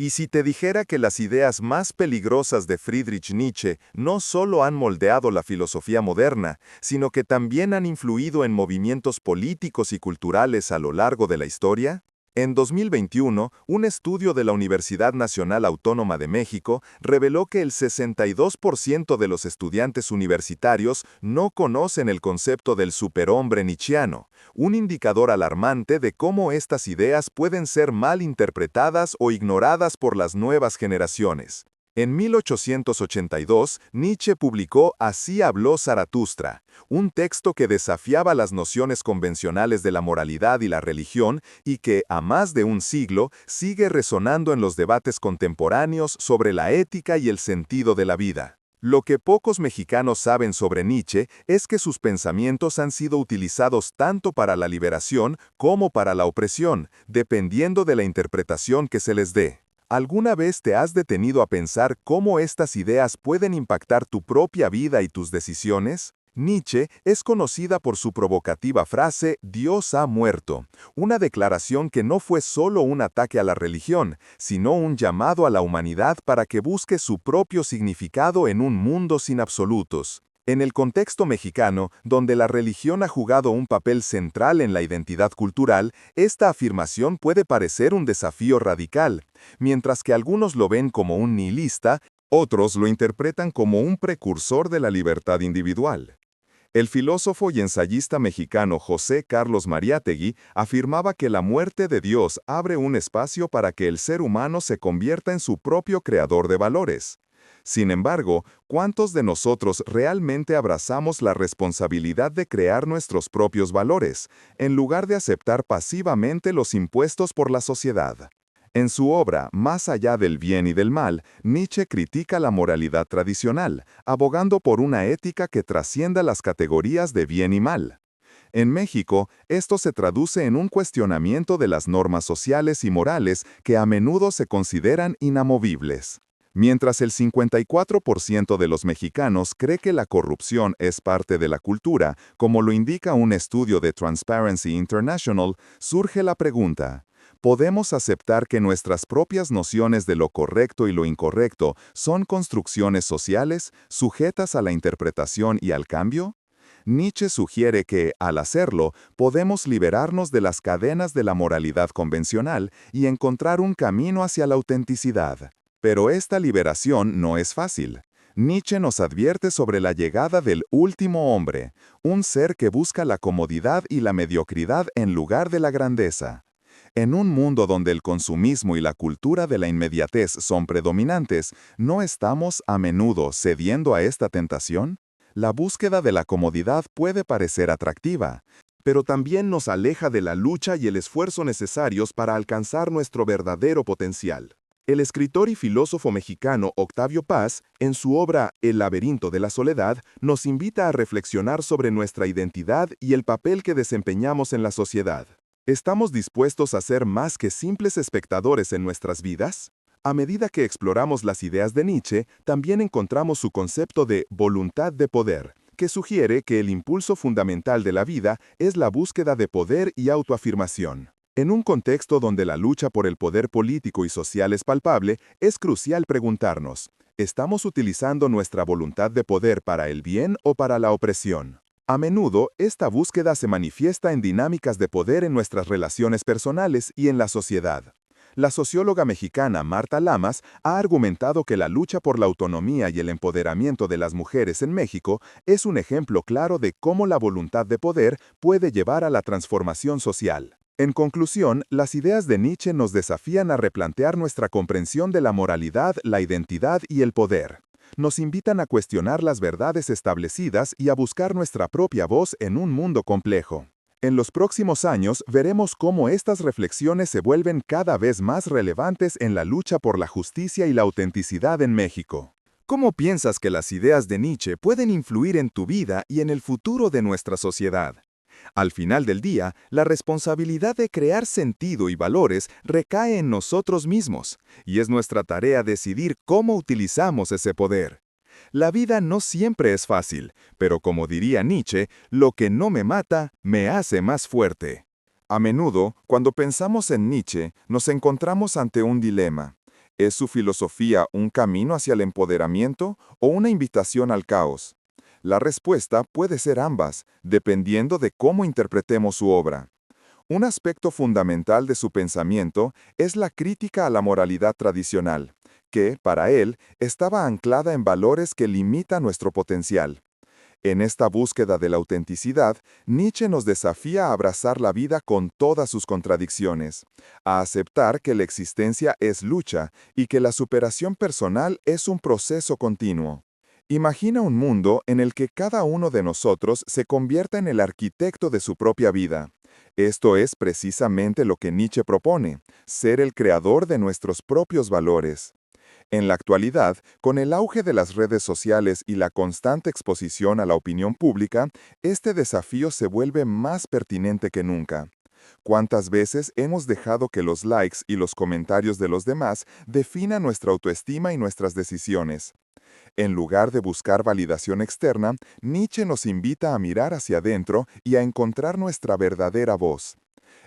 Y si te dijera que las ideas más peligrosas de Friedrich Nietzsche no solo han moldeado la filosofía moderna, sino que también han influido en movimientos políticos y culturales a lo largo de la historia? En 2021, un estudio de la Universidad Nacional Autónoma de México reveló que el 62% de los estudiantes universitarios no conocen el concepto del superhombre nietzscheano, un indicador alarmante de cómo estas ideas pueden ser mal interpretadas o ignoradas por las nuevas generaciones. En 1882, Nietzsche publicó Así habló Zaratustra, un texto que desafiaba las nociones convencionales de la moralidad y la religión y que, a más de un siglo, sigue resonando en los debates contemporáneos sobre la ética y el sentido de la vida. Lo que pocos mexicanos saben sobre Nietzsche es que sus pensamientos han sido utilizados tanto para la liberación como para la opresión, dependiendo de la interpretación que se les dé. ¿Alguna vez te has detenido a pensar cómo estas ideas pueden impactar tu propia vida y tus decisiones? Nietzsche es conocida por su provocativa frase «Dios ha muerto», una declaración que no fue solo un ataque a la religión, sino un llamado a la humanidad para que busque su propio significado en un mundo sin absolutos. En el contexto mexicano, donde la religión ha jugado un papel central en la identidad cultural, esta afirmación puede parecer un desafío radical. Mientras que algunos lo ven como un nihilista, otros lo interpretan como un precursor de la libertad individual. El filósofo y ensayista mexicano José Carlos Mariátegui afirmaba que la muerte de Dios abre un espacio para que el ser humano se convierta en su propio creador de valores. Sin embargo, ¿cuántos de nosotros realmente abrazamos la responsabilidad de crear nuestros propios valores, en lugar de aceptar pasivamente los impuestos por la sociedad? En su obra Más allá del bien y del mal, Nietzsche critica la moralidad tradicional, abogando por una ética que trascienda las categorías de bien y mal. En México, esto se traduce en un cuestionamiento de las normas sociales y morales que a menudo se consideran inamovibles. Mientras el 54% de los mexicanos cree que la corrupción es parte de la cultura, como lo indica un estudio de Transparency International, surge la pregunta: ¿podemos aceptar que nuestras propias nociones de lo correcto y lo incorrecto son construcciones sociales, sujetas a la interpretación y al cambio? Nietzsche sugiere que, al hacerlo, podemos liberarnos de las cadenas de la moralidad convencional y encontrar un camino hacia la autenticidad. Pero esta liberación no es fácil. Nietzsche nos advierte sobre la llegada del último hombre, un ser que busca la comodidad y la mediocridad en lugar de la grandeza. En un mundo donde el consumismo y la cultura de la inmediatez son predominantes, ¿no estamos a menudo cediendo a esta tentación? La búsqueda de la comodidad puede parecer atractiva, pero también nos aleja de la lucha y el esfuerzo necesarios para alcanzar nuestro verdadero potencial. El escritor y filósofo mexicano Octavio Paz, en su obra El laberinto de la soledad, nos invita a reflexionar sobre nuestra identidad y el papel que desempeñamos en la sociedad. ¿Estamos dispuestos a ser más que simples espectadores en nuestras vidas? A medida que exploramos las ideas de Nietzsche, también encontramos su concepto de voluntad de poder, que sugiere que el impulso fundamental de la vida es la búsqueda de poder y autoafirmación. En un contexto donde la lucha por el poder político y social es palpable, es crucial preguntarnos: ¿estamos utilizando nuestra voluntad de poder para el bien o para la opresión? A menudo, esta búsqueda se manifiesta en dinámicas de poder en nuestras relaciones personales y en la sociedad. La socióloga mexicana Marta Lamas ha argumentado que la lucha por la autonomía y el empoderamiento de las mujeres en México es un ejemplo claro de cómo la voluntad de poder puede llevar a la transformación social. En conclusión, las ideas de Nietzsche nos desafían a replantear nuestra comprensión de la moralidad, la identidad y el poder. Nos invitan a cuestionar las verdades establecidas y a buscar nuestra propia voz en un mundo complejo. En los próximos años veremos cómo estas reflexiones se vuelven cada vez más relevantes en la lucha por la justicia y la autenticidad en México. ¿Cómo piensas que las ideas de Nietzsche pueden influir en tu vida y en el futuro de nuestra sociedad? Al final del día, la responsabilidad de crear sentido y valores recae en nosotros mismos, y es nuestra tarea decidir cómo utilizamos ese poder. La vida no siempre es fácil, pero como diría Nietzsche, lo que no me mata, me hace más fuerte. A menudo, cuando pensamos en Nietzsche, nos encontramos ante un dilema. ¿Es su filosofía un camino hacia el empoderamiento o una invitación al caos? La respuesta puede ser ambas, dependiendo de cómo interpretemos su obra. Un aspecto fundamental de su pensamiento es la crítica a la moralidad tradicional, que, para él, estaba anclada en valores que limitan nuestro potencial. En esta búsqueda de la autenticidad, Nietzsche nos desafía a abrazar la vida con todas sus contradicciones, a aceptar que la existencia es lucha y que la superación personal es un proceso continuo. Imagina un mundo en el que cada uno de nosotros se convierta en el arquitecto de su propia vida. Esto es precisamente lo que Nietzsche propone, ser el creador de nuestros propios valores. En la actualidad, con el auge de las redes sociales y la constante exposición a la opinión pública, este desafío se vuelve más pertinente que nunca. ¿Cuántas veces hemos dejado que los likes y los comentarios de los demás definan nuestra autoestima y nuestras decisiones? En lugar de buscar validación externa, Nietzsche nos invita a mirar hacia adentro y a encontrar nuestra verdadera voz.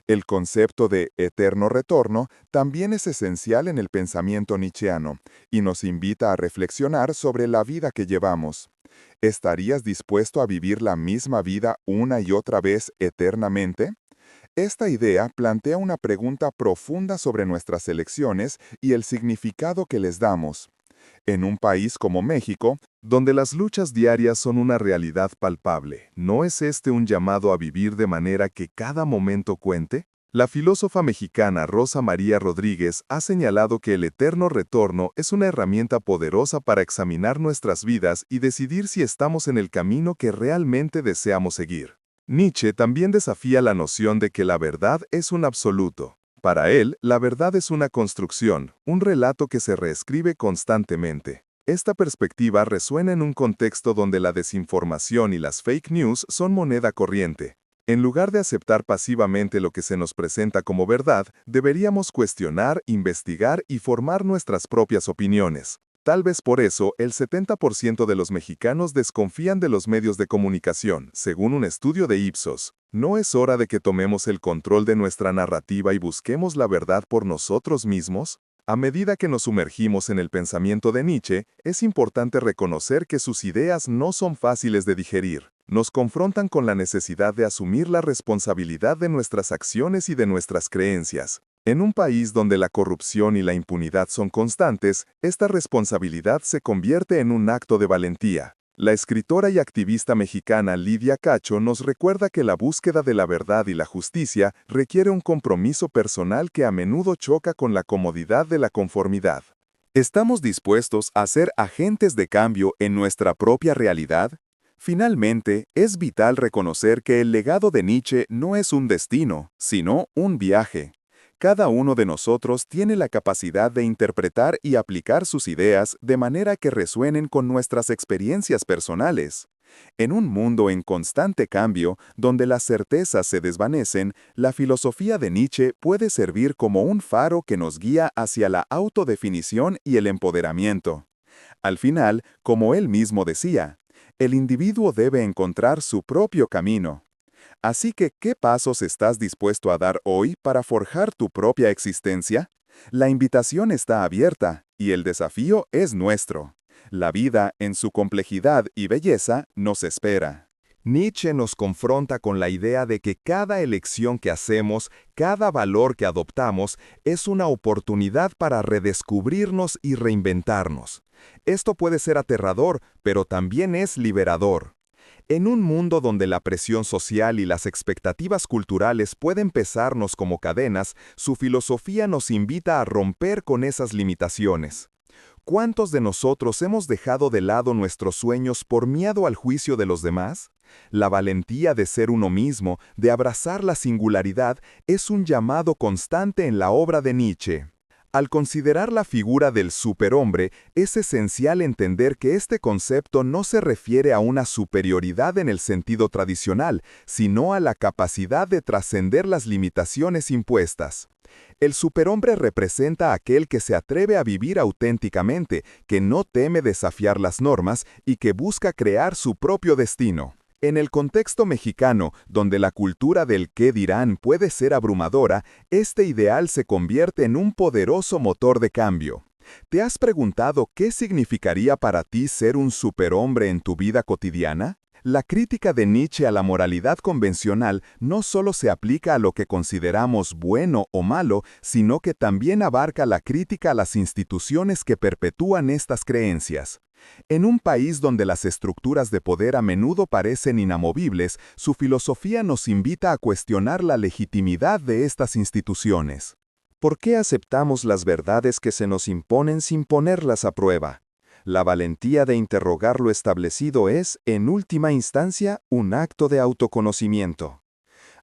El concepto de eterno retorno también es esencial en el pensamiento nietzscheano y nos invita a reflexionar sobre la vida que llevamos. ¿Estarías dispuesto a vivir la misma vida una y otra vez eternamente? Esta idea plantea una pregunta profunda sobre nuestras elecciones y el significado que les damos. En un país como México, donde las luchas diarias son una realidad palpable, ¿no es este un llamado a vivir de manera que cada momento cuente? La filósofa mexicana Rosa María Rodríguez ha señalado que el eterno retorno es una herramienta poderosa para examinar nuestras vidas y decidir si estamos en el camino que realmente deseamos seguir. Nietzsche también desafía la noción de que la verdad es un absoluto. Para él, la verdad es una construcción, un relato que se reescribe constantemente. Esta perspectiva resuena en un contexto donde la desinformación y las fake news son moneda corriente. En lugar de aceptar pasivamente lo que se nos presenta como verdad, deberíamos cuestionar, investigar y formar nuestras propias opiniones. Tal vez por eso, el 70% de los mexicanos desconfían de los medios de comunicación, según un estudio de Ipsos. ¿No es hora de que tomemos el control de nuestra narrativa y busquemos la verdad por nosotros mismos? A medida que nos sumergimos en el pensamiento de Nietzsche, es importante reconocer que sus ideas no son fáciles de digerir. Nos confrontan con la necesidad de asumir la responsabilidad de nuestras acciones y de nuestras creencias. En un país donde la corrupción y la impunidad son constantes, esta responsabilidad se convierte en un acto de valentía. La escritora y activista mexicana Lidia Cacho nos recuerda que la búsqueda de la verdad y la justicia requiere un compromiso personal que a menudo choca con la comodidad de la conformidad. ¿Estamos dispuestos a ser agentes de cambio en nuestra propia realidad? Finalmente, es vital reconocer que el legado de Nietzsche no es un destino, sino un viaje. Cada uno de nosotros tiene la capacidad de interpretar y aplicar sus ideas de manera que resuenen con nuestras experiencias personales. En un mundo en constante cambio, donde las certezas se desvanecen, la filosofía de Nietzsche puede servir como un faro que nos guía hacia la autodefinición y el empoderamiento. Al final, como él mismo decía, el individuo debe encontrar su propio camino. Así que, ¿qué pasos estás dispuesto a dar hoy para forjar tu propia existencia? La invitación está abierta y el desafío es nuestro. La vida, en su complejidad y belleza, nos espera. Nietzsche nos confronta con la idea de que cada elección que hacemos, cada valor que adoptamos, es una oportunidad para redescubrirnos y reinventarnos. Esto puede ser aterrador, pero también es liberador. En un mundo donde la presión social y las expectativas culturales pueden pesarnos como cadenas, su filosofía nos invita a romper con esas limitaciones. ¿Cuántos de nosotros hemos dejado de lado nuestros sueños por miedo al juicio de los demás? La valentía de ser uno mismo, de abrazar la singularidad, es un llamado constante en la obra de Nietzsche. Al considerar la figura del superhombre, es esencial entender que este concepto no se refiere a una superioridad en el sentido tradicional, sino a la capacidad de trascender las limitaciones impuestas. El superhombre representa a aquel que se atreve a vivir auténticamente, que no teme desafiar las normas y que busca crear su propio destino. En el contexto mexicano, donde la cultura del qué dirán puede ser abrumadora, este ideal se convierte en un poderoso motor de cambio. ¿Te has preguntado qué significaría para ti ser un superhombre en tu vida cotidiana? La crítica de Nietzsche a la moralidad convencional no solo se aplica a lo que consideramos bueno o malo, sino que también abarca la crítica a las instituciones que perpetúan estas creencias. En un país donde las estructuras de poder a menudo parecen inamovibles, su filosofía nos invita a cuestionar la legitimidad de estas instituciones. ¿Por qué aceptamos las verdades que se nos imponen sin ponerlas a prueba? La valentía de interrogar lo establecido es, en última instancia, un acto de autoconocimiento.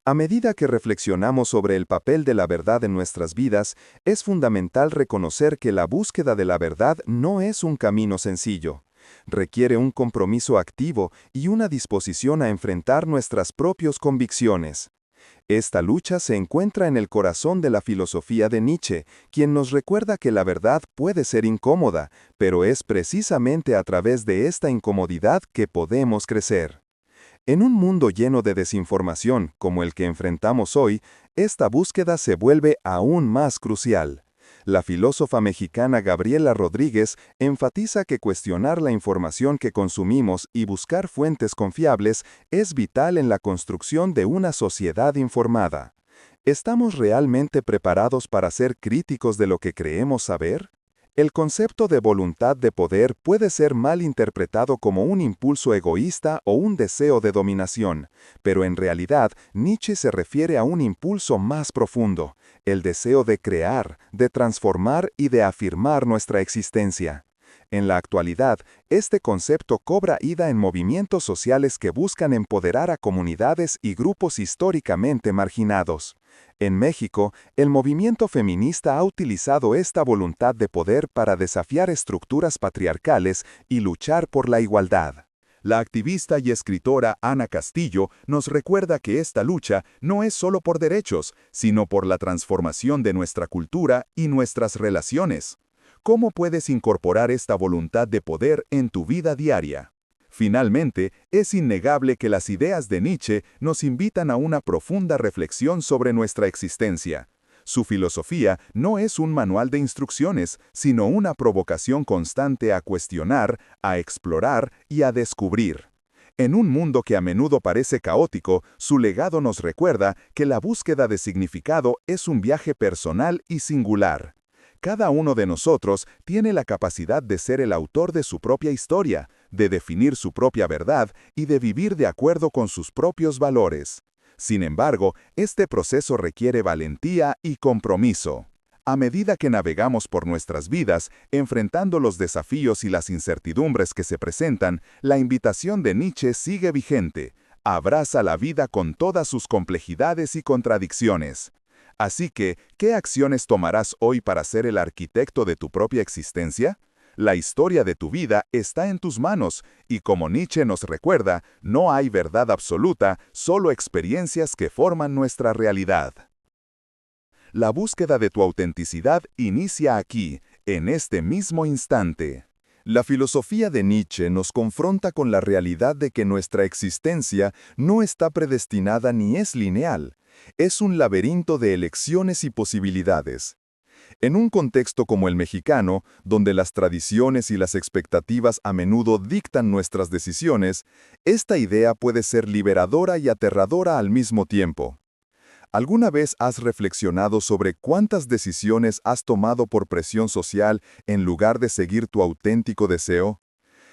A medida que reflexionamos sobre el papel de la verdad en nuestras vidas, es fundamental reconocer que la búsqueda de la verdad no es un camino sencillo. Requiere un compromiso activo y una disposición a enfrentar nuestras propias convicciones. Esta lucha se encuentra en el corazón de la filosofía de Nietzsche, quien nos recuerda que la verdad puede ser incómoda, pero es precisamente a través de esta incomodidad que podemos crecer. En un mundo lleno de desinformación, como el que enfrentamos hoy, esta búsqueda se vuelve aún más crucial. La filósofa mexicana Gabriela Rodríguez enfatiza que cuestionar la información que consumimos y buscar fuentes confiables es vital en la construcción de una sociedad informada. ¿Estamos realmente preparados para ser críticos de lo que creemos saber? El concepto de voluntad de poder puede ser mal interpretado como un impulso egoísta o un deseo de dominación, pero en realidad Nietzsche se refiere a un impulso más profundo, el deseo de crear, de transformar y de afirmar nuestra existencia. En la actualidad, este concepto cobra vida en movimientos sociales que buscan empoderar a comunidades y grupos históricamente marginados. En México, el movimiento feminista ha utilizado esta voluntad de poder para desafiar estructuras patriarcales y luchar por la igualdad. La activista y escritora Ana Castillo nos recuerda que esta lucha no es solo por derechos, sino por la transformación de nuestra cultura y nuestras relaciones. ¿Cómo puedes incorporar esta voluntad de poder en tu vida diaria? Finalmente, es innegable que las ideas de Nietzsche nos invitan a una profunda reflexión sobre nuestra existencia. Su filosofía no es un manual de instrucciones, sino una provocación constante a cuestionar, a explorar y a descubrir. En un mundo que a menudo parece caótico, su legado nos recuerda que la búsqueda de significado es un viaje personal y singular. Cada uno de nosotros tiene la capacidad de ser el autor de su propia historia, de definir su propia verdad y de vivir de acuerdo con sus propios valores. Sin embargo, este proceso requiere valentía y compromiso. A medida que navegamos por nuestras vidas, enfrentando los desafíos y las incertidumbres que se presentan, la invitación de Nietzsche sigue vigente. Abraza la vida con todas sus complejidades y contradicciones. Así que, ¿qué acciones tomarás hoy para ser el arquitecto de tu propia existencia? La historia de tu vida está en tus manos, y como Nietzsche nos recuerda, no hay verdad absoluta, solo experiencias que forman nuestra realidad. La búsqueda de tu autenticidad inicia aquí, en este mismo instante. La filosofía de Nietzsche nos confronta con la realidad de que nuestra existencia no está predestinada ni es lineal. Es un laberinto de elecciones y posibilidades. En un contexto como el mexicano, donde las tradiciones y las expectativas a menudo dictan nuestras decisiones, esta idea puede ser liberadora y aterradora al mismo tiempo. ¿Alguna vez has reflexionado sobre cuántas decisiones has tomado por presión social en lugar de seguir tu auténtico deseo?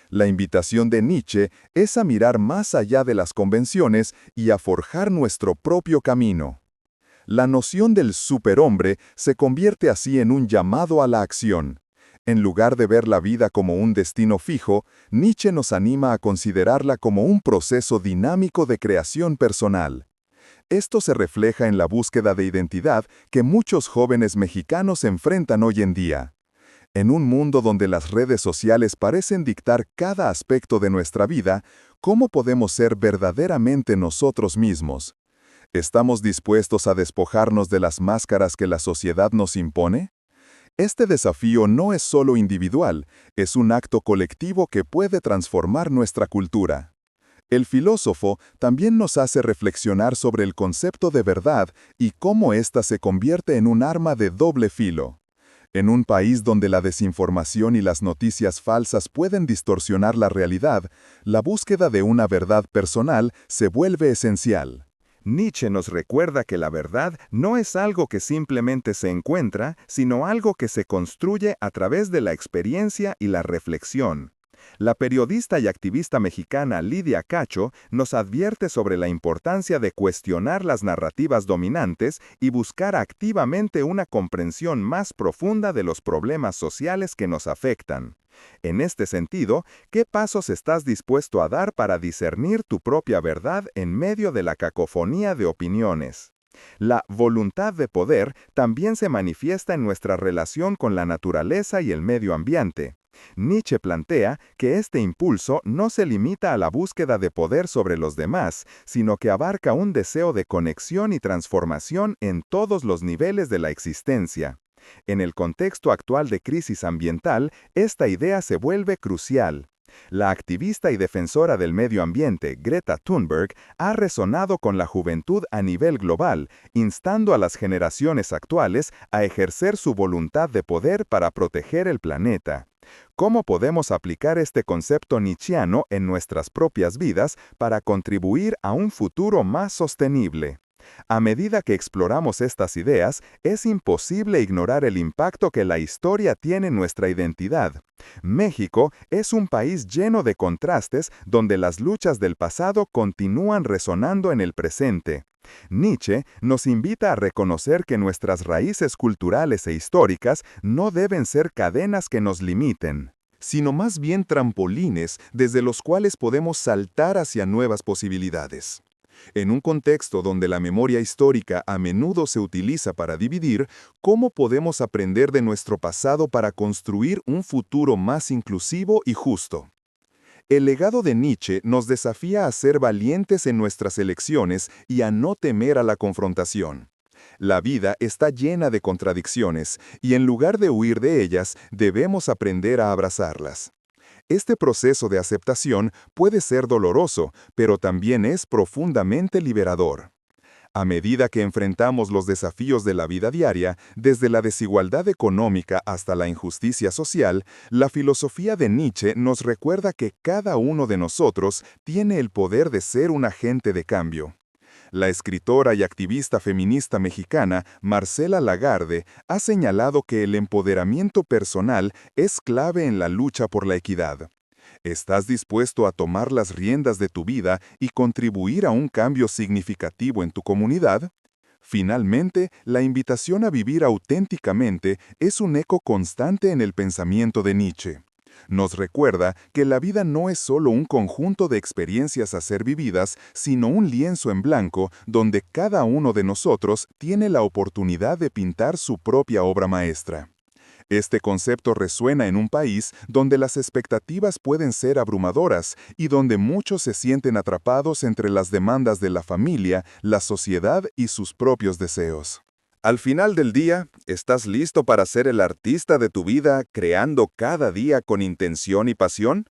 La invitación de Nietzsche es a mirar más allá de las convenciones y a forjar nuestro propio camino. La noción del superhombre se convierte así en un llamado a la acción. En lugar de ver la vida como un destino fijo, Nietzsche nos anima a considerarla como un proceso dinámico de creación personal. Esto se refleja en la búsqueda de identidad que muchos jóvenes mexicanos enfrentan hoy en día. En un mundo donde las redes sociales parecen dictar cada aspecto de nuestra vida, ¿cómo podemos ser verdaderamente nosotros mismos? ¿Estamos dispuestos a despojarnos de las máscaras que la sociedad nos impone? Este desafío no es solo individual, es un acto colectivo que puede transformar nuestra cultura. El filósofo también nos hace reflexionar sobre el concepto de verdad y cómo ésta se convierte en un arma de doble filo. En un país donde la desinformación y las noticias falsas pueden distorsionar la realidad, la búsqueda de una verdad personal se vuelve esencial. Nietzsche nos recuerda que la verdad no es algo que simplemente se encuentra, sino algo que se construye a través de la experiencia y la reflexión. La periodista y activista mexicana Lidia Cacho nos advierte sobre la importancia de cuestionar las narrativas dominantes y buscar activamente una comprensión más profunda de los problemas sociales que nos afectan. En este sentido, ¿qué pasos estás dispuesto a dar para discernir tu propia verdad en medio de la cacofonía de opiniones? La voluntad de poder también se manifiesta en nuestra relación con la naturaleza y el medio ambiente. Nietzsche plantea que este impulso no se limita a la búsqueda de poder sobre los demás, sino que abarca un deseo de conexión y transformación en todos los niveles de la existencia. En el contexto actual de crisis ambiental, esta idea se vuelve crucial. La activista y defensora del medio ambiente, Greta Thunberg, ha resonado con la juventud a nivel global, instando a las generaciones actuales a ejercer su voluntad de poder para proteger el planeta. ¿Cómo podemos aplicar este concepto nietzscheano en nuestras propias vidas para contribuir a un futuro más sostenible? A medida que exploramos estas ideas, es imposible ignorar el impacto que la historia tiene en nuestra identidad. México es un país lleno de contrastes donde las luchas del pasado continúan resonando en el presente. Nietzsche nos invita a reconocer que nuestras raíces culturales e históricas no deben ser cadenas que nos limiten, sino más bien trampolines desde los cuales podemos saltar hacia nuevas posibilidades. En un contexto donde la memoria histórica a menudo se utiliza para dividir, ¿cómo podemos aprender de nuestro pasado para construir un futuro más inclusivo y justo? El legado de Nietzsche nos desafía a ser valientes en nuestras elecciones y a no temer a la confrontación. La vida está llena de contradicciones, y en lugar de huir de ellas, debemos aprender a abrazarlas. Este proceso de aceptación puede ser doloroso, pero también es profundamente liberador. A medida que enfrentamos los desafíos de la vida diaria, desde la desigualdad económica hasta la injusticia social, la filosofía de Nietzsche nos recuerda que cada uno de nosotros tiene el poder de ser un agente de cambio. La escritora y activista feminista mexicana Marcela Lagarde ha señalado que el empoderamiento personal es clave en la lucha por la equidad. ¿Estás dispuesto a tomar las riendas de tu vida y contribuir a un cambio significativo en tu comunidad? Finalmente, la invitación a vivir auténticamente es un eco constante en el pensamiento de Nietzsche. Nos recuerda que la vida no es solo un conjunto de experiencias a ser vividas, sino un lienzo en blanco donde cada uno de nosotros tiene la oportunidad de pintar su propia obra maestra. Este concepto resuena en un país donde las expectativas pueden ser abrumadoras y donde muchos se sienten atrapados entre las demandas de la familia, la sociedad y sus propios deseos. Al final del día, ¿estás listo para ser el artista de tu vida, creando cada día con intención y pasión?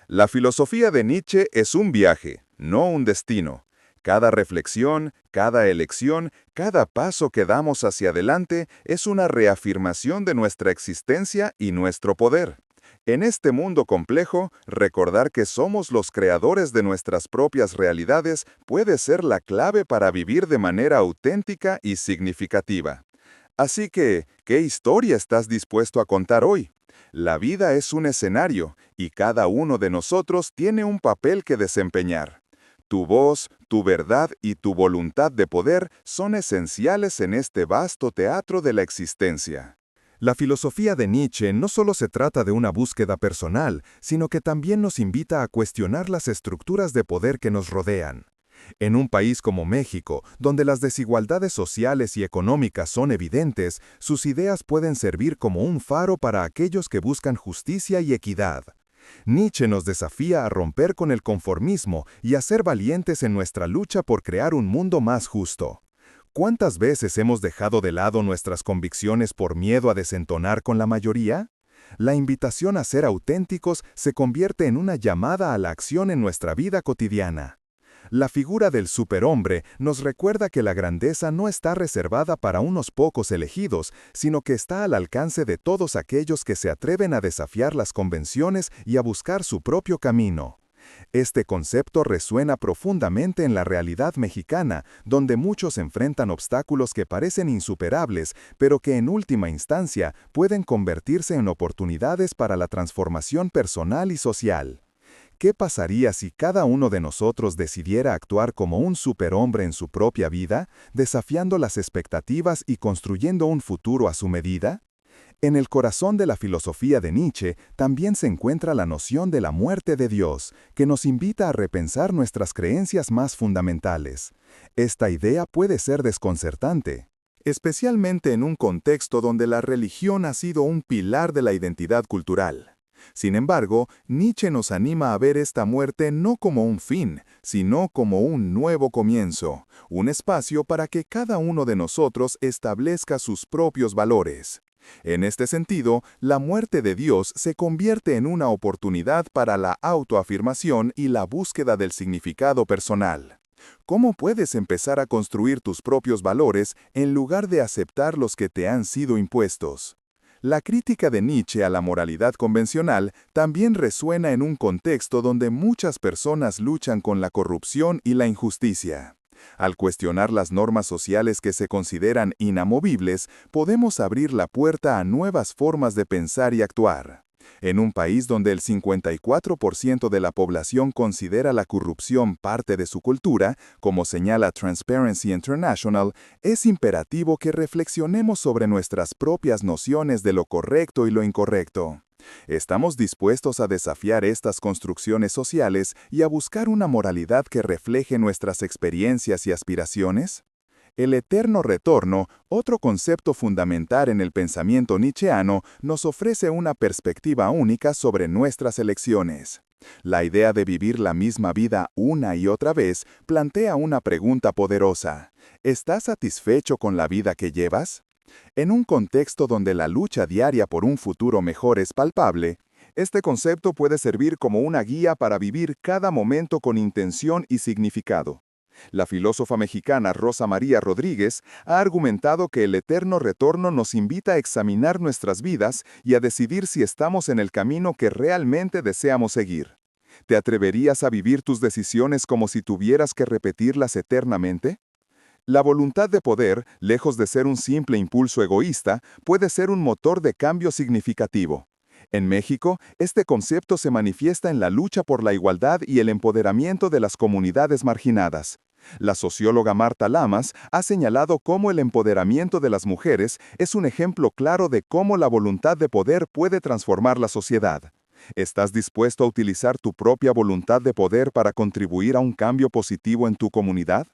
La filosofía de Nietzsche es un viaje, no un destino. Cada reflexión, cada elección, cada paso que damos hacia adelante es una reafirmación de nuestra existencia y nuestro poder. En este mundo complejo, recordar que somos los creadores de nuestras propias realidades puede ser la clave para vivir de manera auténtica y significativa. Así que, ¿qué historia estás dispuesto a contar hoy? La vida es un escenario, y cada uno de nosotros tiene un papel que desempeñar. Tu voz, tu verdad y tu voluntad de poder son esenciales en este vasto teatro de la existencia. La filosofía de Nietzsche no solo se trata de una búsqueda personal, sino que también nos invita a cuestionar las estructuras de poder que nos rodean. En un país como México, donde las desigualdades sociales y económicas son evidentes, sus ideas pueden servir como un faro para aquellos que buscan justicia y equidad. Nietzsche nos desafía a romper con el conformismo y a ser valientes en nuestra lucha por crear un mundo más justo. ¿Cuántas veces hemos dejado de lado nuestras convicciones por miedo a desentonar con la mayoría? La invitación a ser auténticos se convierte en una llamada a la acción en nuestra vida cotidiana. La figura del superhombre nos recuerda que la grandeza no está reservada para unos pocos elegidos, sino que está al alcance de todos aquellos que se atreven a desafiar las convenciones y a buscar su propio camino. Este concepto resuena profundamente en la realidad mexicana, donde muchos enfrentan obstáculos que parecen insuperables, pero que en última instancia pueden convertirse en oportunidades para la transformación personal y social. ¿Qué pasaría si cada uno de nosotros decidiera actuar como un superhombre en su propia vida, desafiando las expectativas y construyendo un futuro a su medida? En el corazón de la filosofía de Nietzsche también se encuentra la noción de la muerte de Dios, que nos invita a repensar nuestras creencias más fundamentales. Esta idea puede ser desconcertante, especialmente en un contexto donde la religión ha sido un pilar de la identidad cultural. Sin embargo, Nietzsche nos anima a ver esta muerte no como un fin, sino como un nuevo comienzo, un espacio para que cada uno de nosotros establezca sus propios valores. En este sentido, la muerte de Dios se convierte en una oportunidad para la autoafirmación y la búsqueda del significado personal. ¿Cómo puedes empezar a construir tus propios valores en lugar de aceptar los que te han sido impuestos? La crítica de Nietzsche a la moralidad convencional también resuena en un contexto donde muchas personas luchan con la corrupción y la injusticia. Al cuestionar las normas sociales que se consideran inamovibles, podemos abrir la puerta a nuevas formas de pensar y actuar. En un país donde el 54% de la población considera la corrupción parte de su cultura, como señala Transparency International, es imperativo que reflexionemos sobre nuestras propias nociones de lo correcto y lo incorrecto. ¿Estamos dispuestos a desafiar estas construcciones sociales y a buscar una moralidad que refleje nuestras experiencias y aspiraciones? El eterno retorno, otro concepto fundamental en el pensamiento nietzscheano, nos ofrece una perspectiva única sobre nuestras elecciones. La idea de vivir la misma vida una y otra vez plantea una pregunta poderosa. ¿Estás satisfecho con la vida que llevas? En un contexto donde la lucha diaria por un futuro mejor es palpable, este concepto puede servir como una guía para vivir cada momento con intención y significado. La filósofa mexicana Rosa María Rodríguez ha argumentado que el eterno retorno nos invita a examinar nuestras vidas y a decidir si estamos en el camino que realmente deseamos seguir. ¿Te atreverías a vivir tus decisiones como si tuvieras que repetirlas eternamente? La voluntad de poder, lejos de ser un simple impulso egoísta, puede ser un motor de cambio significativo. En México, este concepto se manifiesta en la lucha por la igualdad y el empoderamiento de las comunidades marginadas. La socióloga Marta Lamas ha señalado cómo el empoderamiento de las mujeres es un ejemplo claro de cómo la voluntad de poder puede transformar la sociedad. ¿Estás dispuesto a utilizar tu propia voluntad de poder para contribuir a un cambio positivo en tu comunidad?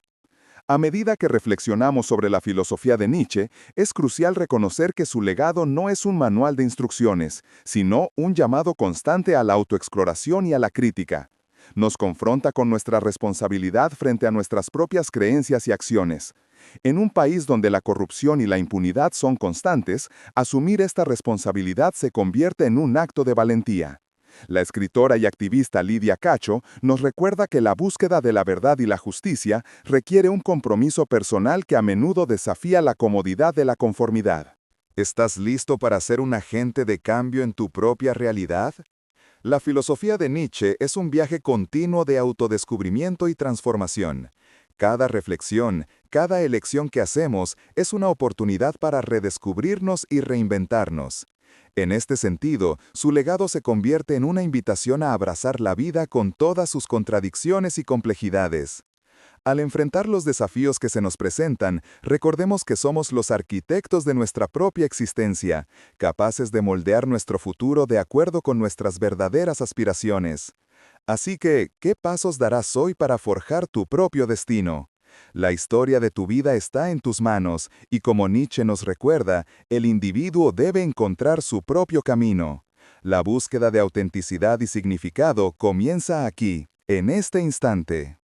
A medida que reflexionamos sobre la filosofía de Nietzsche, es crucial reconocer que su legado no es un manual de instrucciones, sino un llamado constante a la autoexploración y a la crítica. Nos confronta con nuestra responsabilidad frente a nuestras propias creencias y acciones. En un país donde la corrupción y la impunidad son constantes, asumir esta responsabilidad se convierte en un acto de valentía. La escritora y activista Lidia Cacho nos recuerda que la búsqueda de la verdad y la justicia requiere un compromiso personal que a menudo desafía la comodidad de la conformidad. ¿Estás listo para ser un agente de cambio en tu propia realidad? La filosofía de Nietzsche es un viaje continuo de autodescubrimiento y transformación. Cada reflexión, cada elección que hacemos es una oportunidad para redescubrirnos y reinventarnos. En este sentido, su legado se convierte en una invitación a abrazar la vida con todas sus contradicciones y complejidades. Al enfrentar los desafíos que se nos presentan, recordemos que somos los arquitectos de nuestra propia existencia, capaces de moldear nuestro futuro de acuerdo con nuestras verdaderas aspiraciones. Así que, ¿qué pasos darás hoy para forjar tu propio destino? La historia de tu vida está en tus manos, y como Nietzsche nos recuerda, el individuo debe encontrar su propio camino. La búsqueda de autenticidad y significado comienza aquí, en este instante.